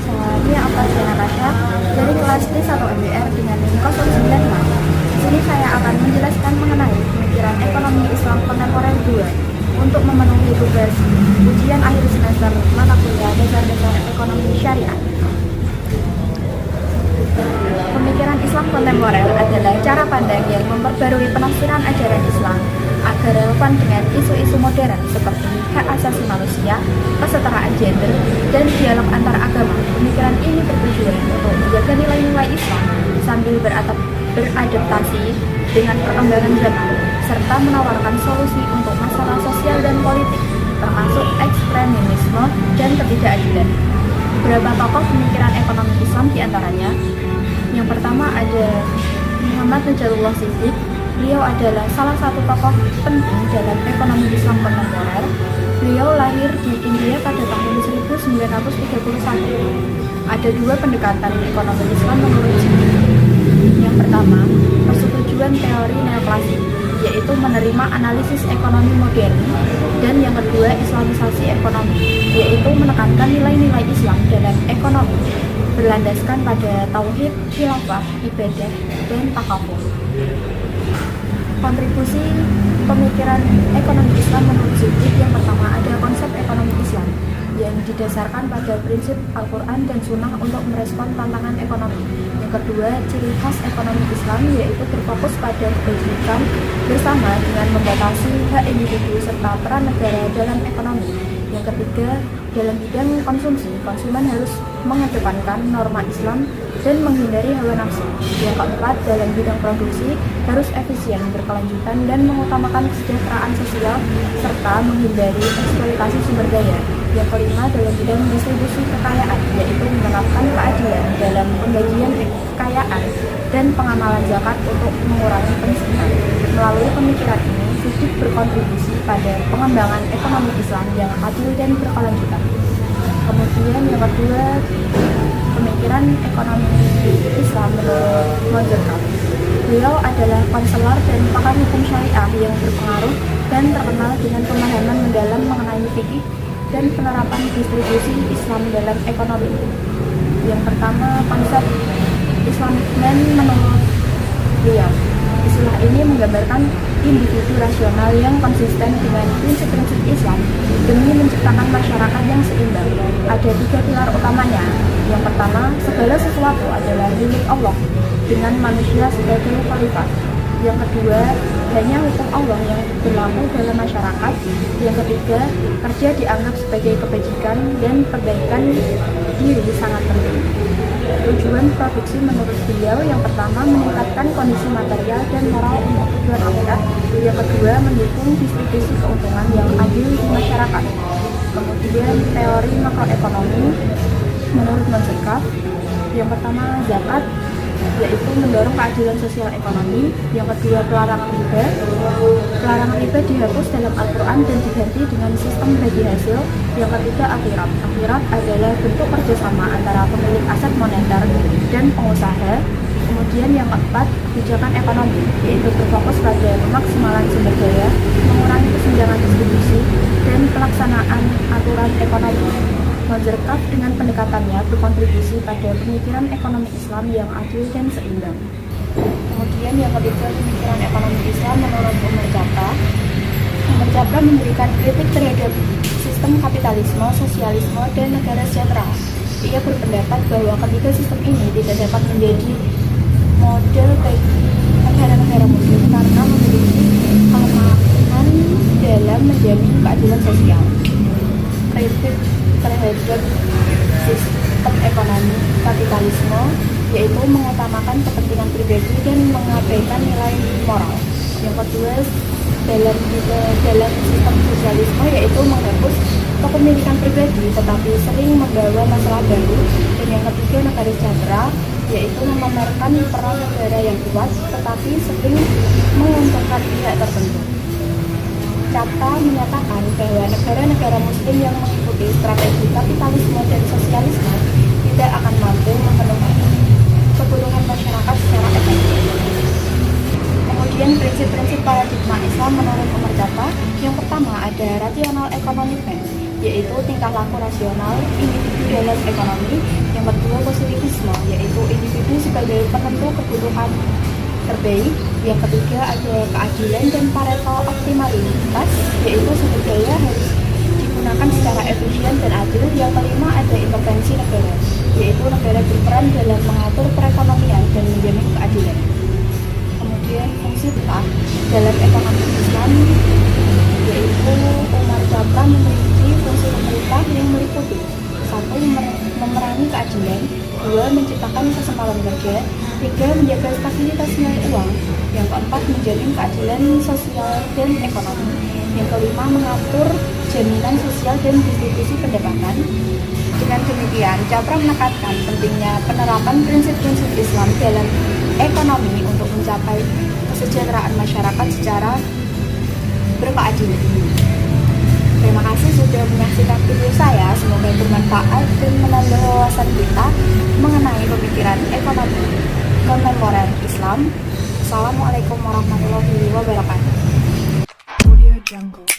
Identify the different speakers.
Speaker 1: saya Apatia Natasha dari kelas D1 MBR dengan NIM 095. Di sini saya akan menjelaskan mengenai pemikiran ekonomi Islam kontemporer 2 untuk memenuhi tugas ujian akhir semester mata kuliah dasar-dasar ekonomi syariah. Pemikiran Islam kontemporer adalah cara pandang yang memperbarui penafsiran ajaran Islam agar relevan dengan isu-isu modern seperti hak asasi manusia, kesetaraan gender, dan dialog antar agama. Pemikiran ini bertujuan untuk menjaga nilai-nilai Islam sambil beradaptasi dengan perkembangan zaman, serta menawarkan solusi untuk masalah sosial dan politik, termasuk ekstremisme dan ketidakadilan. Beberapa tokoh pemikiran ekonomi Islam diantaranya: yang pertama ada Muhammad Najarullah Siddiq. Beliau adalah salah satu tokoh penting dalam ekonomi Islam kontemporer. Beliau lahir di India pada tahun 1931. Ada dua pendekatan ekonomi Islam menurut Siddiq. Yang pertama, persetujuan teori neoklasik, yaitu menerima analisis ekonomi modern, dan yang kedua, islamisasi ekonomi, yaitu menekankan nilai-nilai Islam dalam ekonomi, berlandaskan pada tauhid, khilafah, ibadah, dan takaful. Kontribusi pemikiran ekonomi Islam menurut Siddiq: yang pertama ada konsep ekonomi Islam yang didasarkan pada prinsip Al-Quran dan Sunnah untuk merespon tantangan ekonomi. Yang kedua, ciri khas ekonomi Islam yaitu berfokus pada kebajikan bersama dengan membatasi hak individu serta peran negara dalam ekonomi. Yang ketiga, dalam bidang konsumsi, konsumen harus mengedepankan norma Islam dan menghindari hawa nafsu. Yang keempat, dalam bidang produksi harus efisien, berkelanjutan, dan mengutamakan kesejahteraan sosial serta menghindari eksploitasi sumber daya. Yang kelima, dalam bidang distribusi kekayaan, yaitu menerapkan keadilan dalam pembagian kekayaan dan pengamalan zakat untuk mengurangi kemiskinan. Melalui pemikiran ini, Siddiq berkontribusi pada pengembangan ekonomi Islam yang adil dan berkelanjutan. Kemudian yang kedua, pemikiran ekonomi Islam menurut Mozart. Beliau adalah konselor dan pakar hukum syariah yang berpengaruh dan terkenal dengan pemahaman mendalam mengenai fikih dan penerapan distribusi Islam dalam ekonomi. Yang pertama, konsep Islamic Man menurut beliau. Istilah ini menggambarkan individu rasional yang konsisten dengan prinsip-prinsip Islam demi menciptakan masyarakat yang seimbang. Ada tiga pilar utamanya. Yang pertama, segala sesuatu adalah milik Allah dengan manusia sebagai khalifah. Yang kedua, hanya hukum Allah yang berlaku dalam masyarakat. Yang ketiga, kerja dianggap sebagai kebajikan dan perbaikan diri sangat penting. Tujuan produksi menurut beliau: yang pertama, meningkatkan kondisi material dan moral untuk tujuan akhirat. Yang kedua, mendukung distribusi keuntungan yang adil di masyarakat. Kemudian teori makroekonomi menurut Mozart. Yang pertama, zakat, yaitu mendorong keadilan sosial ekonomi. Yang kedua, pelarangan riba. Pelarangan riba dihapus dalam Al-Quran dan diganti dengan sistem bagi hasil. Yang ketiga, akhirat. Akhirat adalah bentuk kerjasama antara pemilik aset moneter dan pengusaha. Kemudian yang keempat, kebijakan ekonomi, yaitu berfokus pada pemaksimalan sumber daya, mengurangi kesenjangan distribusi, dan pelaksanaan aturan ekonomi. Mozart dengan pendekatannya berkontribusi pada pemikiran ekonomi Islam yang adil dan seimbang. Kemudian yang ketiga, pemikiran ekonomi Islam menurut Umar Jabra. Umar Jabra memberikan kritik terhadap sistem kapitalisme, sosialisme, dan negara sejahtera. Ia berpendapat bahwa ketiga sistem ini tidak dapat menjadi model bagi negara-negara muslim karena memiliki kelemahan dalam menjamin keadilan sosial. Kritik terhadap sistem ekonomi kapitalisme yaitu mengutamakan kepentingan pribadi dan mengabaikan nilai moral. Yang kedua, dalam sistem sosialisme yaitu menghapus kepemilikan pribadi tetapi sering membawa masalah baru. Dan yang ketiga, negara sejahtera yaitu memamerkan peran negara yang kuat tetapi sering menguntungkan pihak tertentu. Jabra menyatakan bahwa negara-negara muslim yang mengikuti strategi kapitalisme dan sosialisme tidak akan mampu memenuhi kebutuhan masyarakat secara efektif. Kemudian prinsip-prinsip paradigma Islam menurut Umar Jabra: yang pertama ada rational economic man, yaitu tingkah laku rasional individu dalam ekonomi. Yang kedua, positivisme, yaitu individu sebagai penentu kebutuhan terbaik. Yang ketiga, ada keadilan dan Pareto optimalitas, yaitu sumber daya harus digunakan secara efisien dan adil. Yang kelima, ada intervensi negara, yaitu negara berperan dalam mengatur perekonomian dan menjamin keadilan. Kemudian fungsi petah dalam ekonomi Islam, yaitu Umar Japra memiliki fungsi pemerintah yang meliputi: 1. Memerangi keadilan, 2. Menciptakan kesetaraan kerja, 3. Menjaga stabilitas nilai uang, yang keempat menjamin keadilan sosial dan ekonomi, yang kelima mengatur jaminan sosial dan distribusi pendapatan. Dengan demikian, Japra menekankan pentingnya penerapan prinsip-prinsip Islam dalam ekonomi untuk mencapai kesejahteraan masyarakat secara berkeadilan. Terima kasih sudah menyaksikan video saya. Semoga bermanfaat dan menambah wawasan kita mengenai pemikiran ekonomi kontemporer Islam. Assalamualaikum warahmatullahi wabarakatuh. Audio Jungle.